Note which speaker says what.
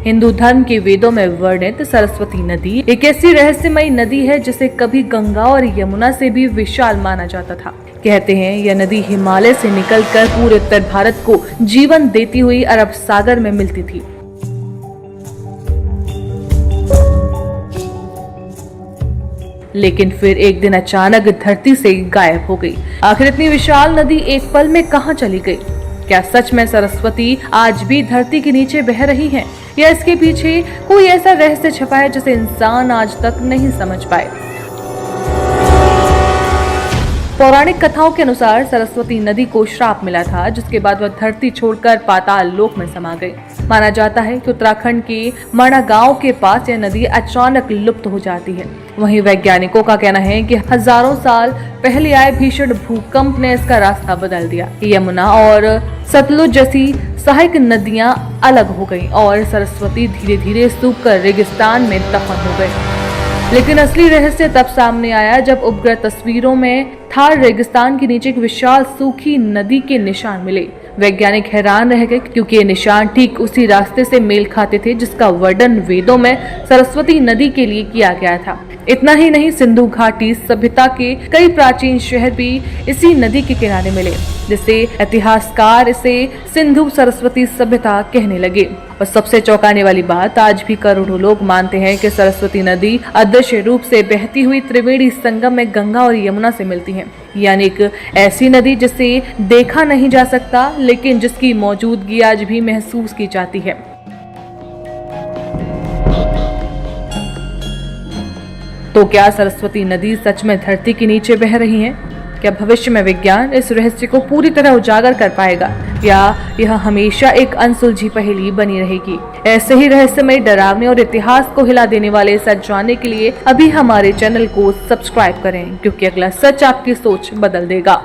Speaker 1: हिंदू धर्म के वेदों में वर्णित सरस्वती नदी एक ऐसी रहस्यमयी नदी है जिसे कभी गंगा और यमुना से भी विशाल माना जाता था। कहते हैं यह नदी हिमालय से निकलकर पूरे उत्तर भारत को जीवन देती हुई अरब सागर में मिलती थी। लेकिन फिर एक दिन अचानक धरती से गायब हो गई। आखिर इतनी विशाल नदी एक पल में कहां चली गई? क्या सच में सरस्वती आज भी धरती के नीचे बह रही है, या इसके पीछे कोई ऐसा रहस्य छुपा है जिसे इंसान आज तक नहीं समझ पाए? पौराणिक कथाओं के अनुसार सरस्वती नदी को श्राप मिला था, जिसके बाद वह धरती छोड़कर पाताल लोक में समा गई। माना जाता है कि उत्तराखंड के मणा गांव के पास यह नदी अचानक लुप्त हो जाती है। वहीं वैज्ञानिकों का कहना है कि हजारों साल पहले आए भीषण भूकंप ने इसका रास्ता बदल दिया। यमुना और सतलुज जैसी सहायक नदियां अलग हो गईं और सरस्वती धीरे धीरे सूखकर रेगिस्तान में दफन हो गई। लेकिन असली रहस्य तब सामने आया जब उपग्रह तस्वीरों में थार रेगिस्तान के नीचे एक विशाल सूखी नदी के निशान मिले। वैज्ञानिक हैरान रह गए क्योंकि ये निशान ठीक उसी रास्ते से मेल खाते थे जिसका वर्णन वेदों में सरस्वती नदी के लिए किया गया था। इतना ही नहीं, सिंधु घाटी सभ्यता के कई प्राचीन शहर भी इसी नदी के किनारे मिले, जिससे इतिहासकार इसे सिंधु सरस्वती सभ्यता कहने लगे। और सबसे चौंकाने वाली बात, आज भी करोड़ों लोग मानते हैं कि सरस्वती नदी अदृश्य रूप से बहती हुई त्रिवेणी संगम में गंगा और यमुना से मिलती है। यानी एक ऐसी नदी जिसे देखा नहीं जा सकता, लेकिन जिसकी मौजूदगी आज भी महसूस की जाती है। तो क्या सरस्वती नदी सच में धरती के नीचे बह रही है? क्या भविष्य में विज्ञान इस रहस्य को पूरी तरह उजागर कर पाएगा, या यह हमेशा एक अनसुलझी पहेली बनी रहेगी? ऐसे ही रहस्यमय, डरावने और इतिहास को हिला देने वाले सच जानने के लिए अभी हमारे चैनल को सब्सक्राइब करें, क्योंकि अगला सच आपकी सोच बदल देगा।